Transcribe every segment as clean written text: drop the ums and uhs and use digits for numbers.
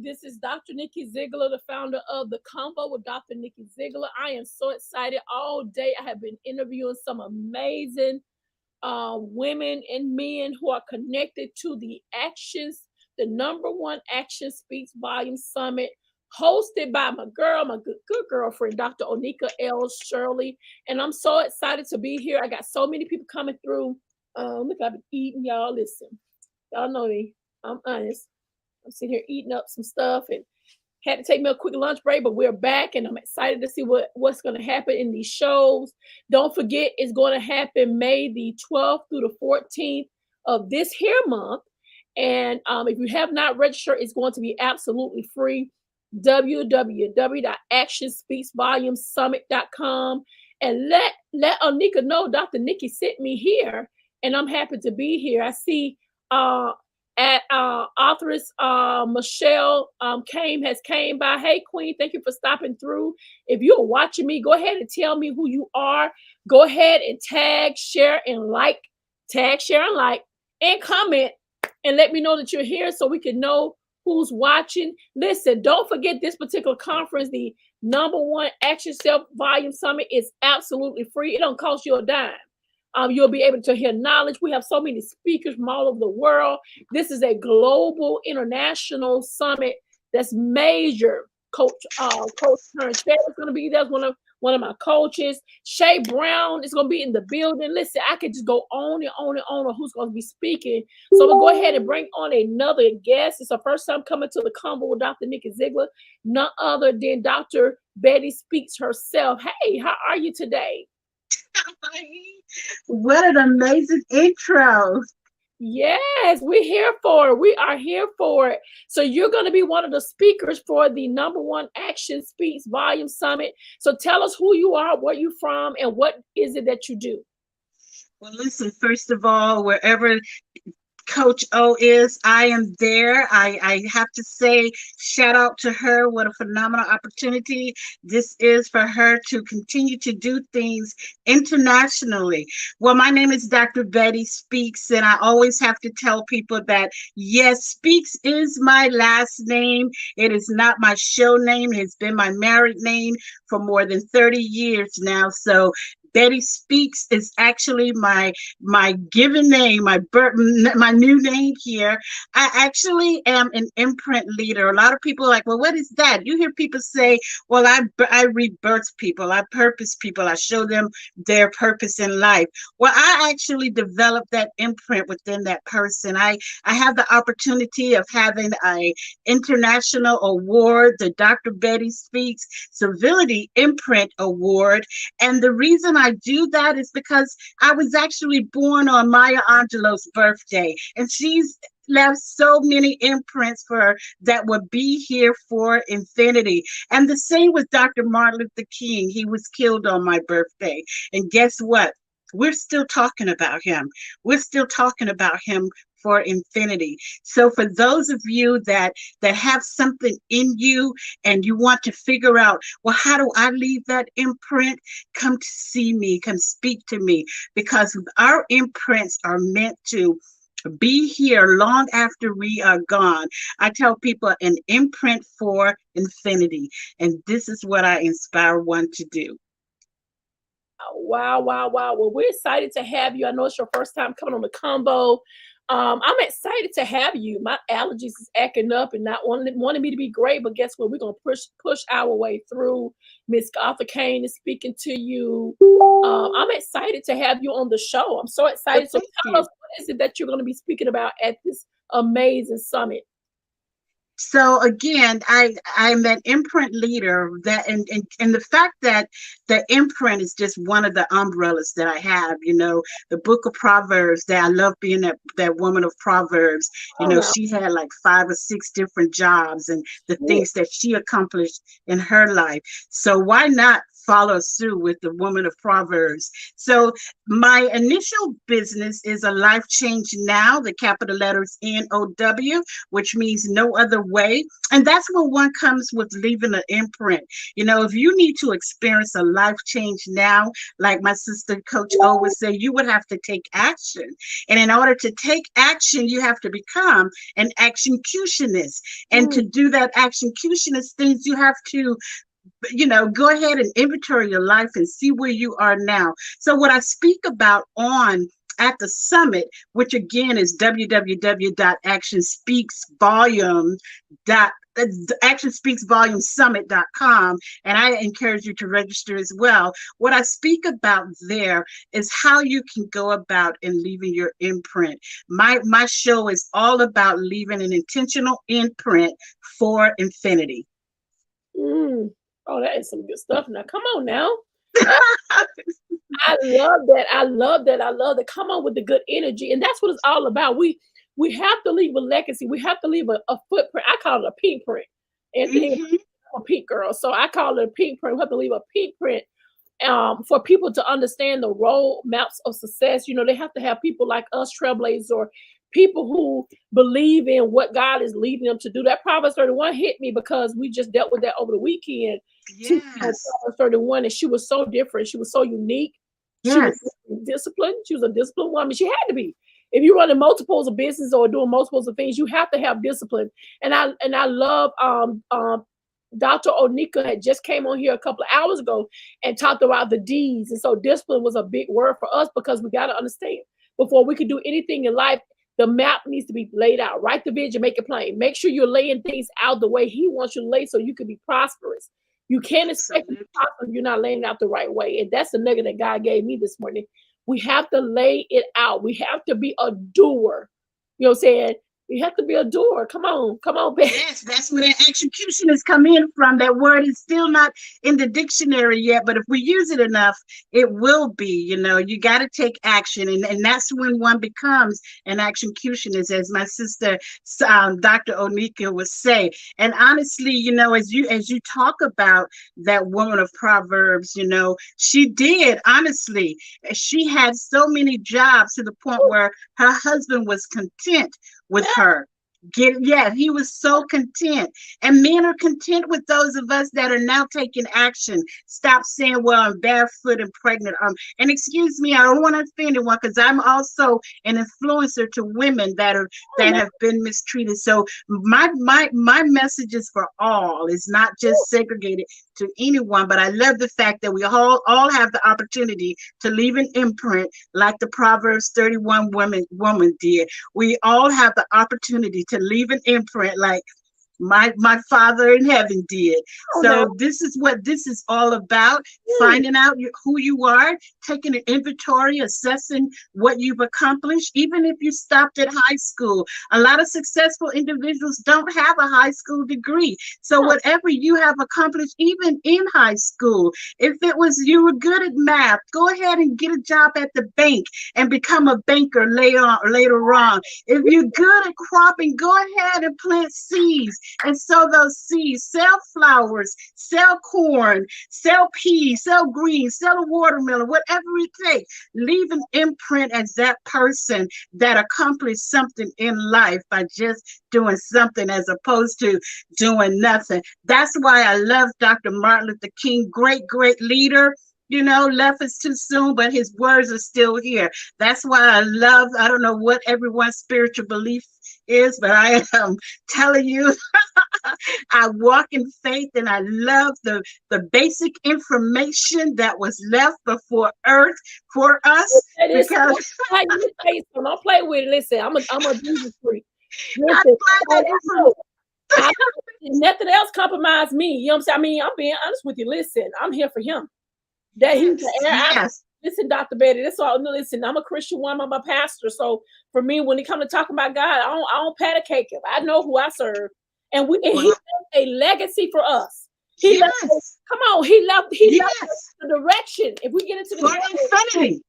This is Dr. Nikki Zeigler, the founder of The Combo with Dr. Nikki Zeigler. I am so excited all day. I have been interviewing some amazing women and men who are connected to the actions, the #1 Action Speaks Volume Summit, hosted by my good girlfriend, Dr. Onika L. Shirley. And I'm so excited to be here. I got so many people coming through. Look, I've been eating, y'all. Listen, y'all know me. I'm honest. I'm sitting here eating up some stuff and had to take me a quick lunch break, but we're back and I'm excited to see what's going to happen in these shows. Don't forget, it's going to happen May the 12th through the 14th of this here month. And if you have not registered, it's going to be absolutely free. www.actionspeaksvolumesummit.com, and let Onika know Dr. Nikki sent me here, and I'm happy to be here. I see authoress Michelle has came by. Hey Queen, thank you for stopping through. If you're watching me, go ahead and tell me who you are. Go ahead and tag, share, and like, and comment, and let me know that you're here so we can know who's watching. Listen, don't forget this particular conference, the #1 Action Self Volume Summit, is absolutely free. It don't cost you a dime. You'll be able to hear knowledge. We have so many speakers from all over the world. This is a global international summit that's major. Coach Turner is going to be there. One of my coaches. Shay Brown is going to be in the building. Listen, I could just go on and on and on who's going to be speaking. So we'll go ahead and bring on another guest. It's her first time coming to the Combo with Dr. Nikki Zeigler. None other than Dr.Betty speaks herself. Hey, how are you today? What an amazing intro. Yes, we're here for it. We are here for it. So you're going to be one of the speakers for the #1 Action Speaks Volume Summit. So tell us who you are, where you're from, and what is it that you do? Well, listen, first of all, wherever Coach O is, I am there. I have to say, shout out to her. What a phenomenal opportunity this is for her to continue to do things internationally. Well, my name is Dr. Betty Speaks, and I always have to tell people that, yes, Speaks is my last name. It is not my show name. It has been my married name for more than 30 years now. So Betty Speaks is actually my given name, my new name here. I actually am an imprint leader. A lot of people are like, well, what is that? You hear people say, well, I rebirth people, I purpose people, I show them their purpose in life. Well, I actually developed that imprint within that person. I have the opportunity of having an international award, the Dr. Betty Speaks Civility Imprint Award. And the reason I do that is because I was actually born on Maya Angelou's birthday, and she's left so many imprints for that would be here for infinity. And the same with Dr. Martin Luther King. He was killed on my birthday, and guess what? We're still talking about him. We're still talking about him for infinity. So for those of you that have something in you and you want to figure out, well, how do I leave that imprint? Come to see me, come speak to me, because our imprints are meant to be here long after we are gone. I tell people, an imprint for infinity, and this is what I inspire one to do. Wow. Well, we're excited to have you. I know it's your first time coming on the Combo. I'm excited to have you. My allergies is acting up and not wanting me to be great, but guess what? We're going to push our way through. Miss Arthur Kane is speaking to you. I'm excited to have you on the show. I'm so excited. So tell us, what is it that you're going to be speaking about at this amazing summit? So again, I'm an imprint leader that, and the fact that the imprint is just one of the umbrellas that I have, the book of Proverbs, that I love being that woman of Proverbs. Oh no. She had like 5 or 6 different jobs and the Yeah. things that she accomplished in her life. So why not follow suit with the woman of Proverbs? So my initial business is a Life Change Now, the capital letters NOW, which means no other way. And that's where one comes with leaving an imprint. If you need to experience a life change now, like my sister Coach O would say, you would have to take action. And in order to take action, you have to become an actioncutionist. And to Mm, do that actioncutionist things, you have to go ahead and inventory your life and see where you are now. So what I speak about on at the summit, which again is actionspeaksvolume.summit.com, and I encourage you to register as well. What I speak about there is how you can go about and leaving your imprint. My show is all about leaving an intentional imprint for infinity. mm. Oh, that is some good stuff. Now, come on now. I love that. I love that. I love that. Come on with the good energy, and that's what it's all about. We have to leave a legacy. We have to leave a footprint. I call it a pink print. And Mhm. I'm a pink girl, so I call it a pink print. We have to leave a pink print for people to understand the road maps of success. They have to have people like us, trailblazers, or people who believe in what God is leading them to do. That Proverbs 31 hit me because we just dealt with that over the weekend. Teaching on Yes. Proverbs 31, and she was so different. She was so unique. She was Yes. disciplined. She was a disciplined woman. She had to be. If you're running multiples of business or doing multiples of things, you have to have discipline. And I love Dr. Onika had just came on here a couple of hours ago and talked about the D's. And so discipline was a big word for us because we got to understand before we can do anything in life, the map needs to be laid out. Write the vision, make it plain. Make sure you're laying things out the way he wants you to lay so you can be prosperous. You can't expect to be Absolutely. prosperous if you're not laying it out the right way. And that's the nugget that God gave me this morning. We have to lay it out. We have to be a doer. You know what I'm saying? You have to be a doer. Come on, baby. Yes, that's where that execution has come in from. That word is still not in the dictionary yet, but if we use it enough, it will be. You got to take action, and that's when one becomes an executionist, as my sister, Dr. Onika, would say. And honestly, as you talk about that woman of Proverbs, she did honestly. She had so many jobs to the point where her husband was content with her. He was so content. And men are content with those of us that are now taking action. Stop saying, well, I'm barefoot and pregnant. And excuse me, I don't want to offend anyone because I'm also an influencer to women that have been mistreated. So my message is for all. It's not just segregated to anyone, but I love the fact that we all have the opportunity to leave an imprint like the Proverbs 31 woman did. We all have the opportunity to leave an imprint like my father in heaven did. Oh, now. So this is what this is all about: Mm. finding out who you are, taking an inventory, assessing what you've accomplished. Even if you stopped at high school, a lot of successful individuals don't have a high school degree. So whatever you have accomplished, even in high school, if it was you were good at math, go ahead and get a job at the bank and become a banker later on. If you're good at cropping, go ahead and plant seeds and sow those seeds. Sell flowers, sell corn, sell peas, sell greens, sell a watermelon, whatever it takes. Leave an imprint as that person that accomplished something in life by just doing something as opposed to doing nothing. That's why I love Dr. Martin Luther King, great leader. Left us too soon, but his words are still here. That's why I don't know what everyone's spiritual belief is, but I am telling you, I walk in faith and I love the basic information that was left before earth for us That is so. because Don't play with it. Listen, I'm a Jesus freak. I Listen, find I that know. I, nothing else compromised me. You know what I'm saying? I mean, I'm being honest with you. Listen, I'm here for him. That he's yes, the air. yes. Listen, Dr. Betty. That's all. No, listen, I'm a Christian woman. I'm a pastor. So for me, when it comes to talking about God, I don't pat a cake. I know who I serve, And he left a legacy for us. He left, Yes. come on, he left Yes. the direction. If we get into the For word, infinity.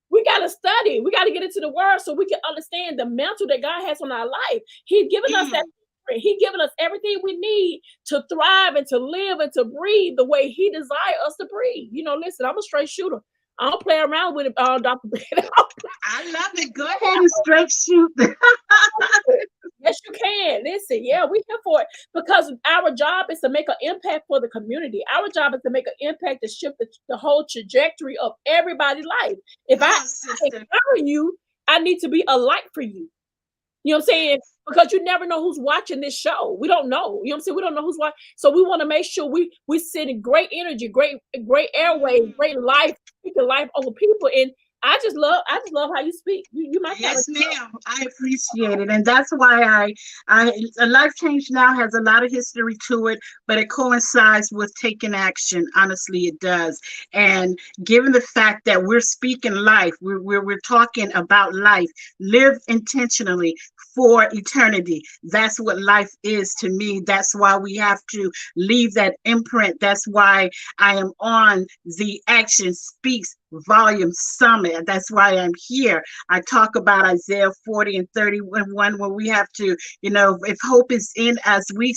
we got to study. We got to get into the word so we can understand the mantle that God has on our life. He's given us that. He's given us everything we need to thrive and to live and to breathe the way he desires us to breathe. You know, listen, I'm a straight shooter. I don't play around with it, Dr. Betty. I love it. Go ahead and straight shoot. Yes, you can. Listen, yeah, we're here for it because our job is to make an impact for the community. Our job is to make an impact to shift the whole trajectory of everybody's life. If I encourage you, I need to be a light for you. You know what I'm saying? Because you never know who's watching this show. We don't know. You know what I'm saying? We don't know who's watching. So we want to make sure we send in great energy, great airways, great life, speaking life over people. And I just love how you speak. You my Yes, ma'am. I appreciate it. And that's why a life change now has a lot of history to it, but it coincides with taking action. Honestly, it does. And given the fact that we're speaking life, we're talking about life, live intentionally for eternity. That's what life is to me. That's why we have to leave that imprint. That's why I am on the Action Speaks Volume Summit. That's why I'm here. I talk about Isaiah 40 and 31 where we have to, if hope is in us, we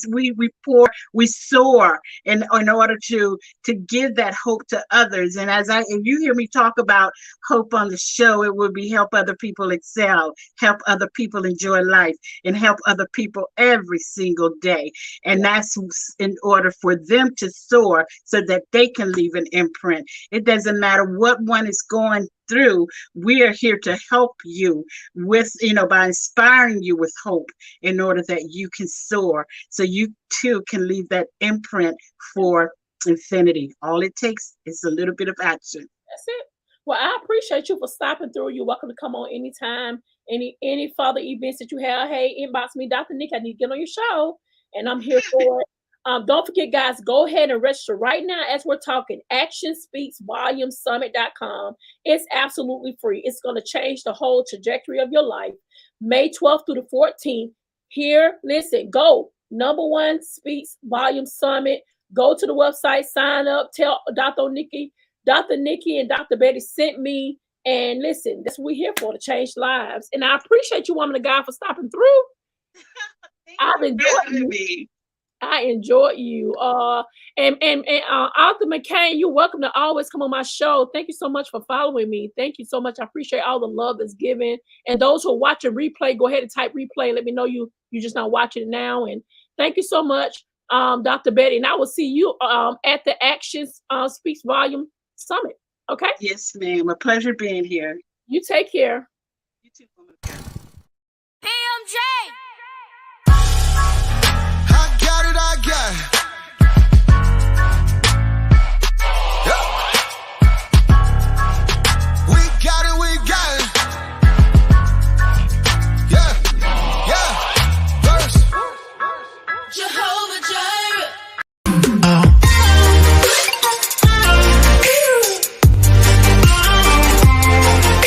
soar in order to give that hope to others. And if you hear me talk about hope on the show, it will be help other people excel, help other people enjoy life, and help other people every single day. And that's in order for them to soar so that they can leave an imprint. It doesn't matter what one is going through. We are here to help you with, by inspiring you with hope in order that you can soar so you too can leave that imprint for infinity. All it takes is a little bit of action. That's it. Well, I appreciate you for stopping through. You're welcome to come on anytime. Any further events that you have, hey, inbox me, Dr. Nikki. I need to get on your show, and I'm here for it. Don't forget, guys, go ahead and register right now as we're talking. ActionSpeaksVolumeSummit.com. It's absolutely free. It's going to change the whole trajectory of your life. May 12th through the 14th. Here, listen, go. #1 Speaks Volume Summit. Go to the website, sign up, tell Dr. Nikki and Dr. Betty sent me. And listen, that's what we're here for, to change lives. And I appreciate you, woman of God, for stopping through. I've enjoyed you. I enjoyed you. And Arthur McCain, you're welcome to always come on my show. Thank you so much for following me. Thank you so much. I appreciate all the love that's given. And those who are watching replay, go ahead and type replay. Let me know you're just not watching it now. And thank you so much, Dr. Betty. And I will see you at the Action Speaks Volume Summit. Okay? Yes, ma'am. A pleasure being here. You take care. You too. PMJ.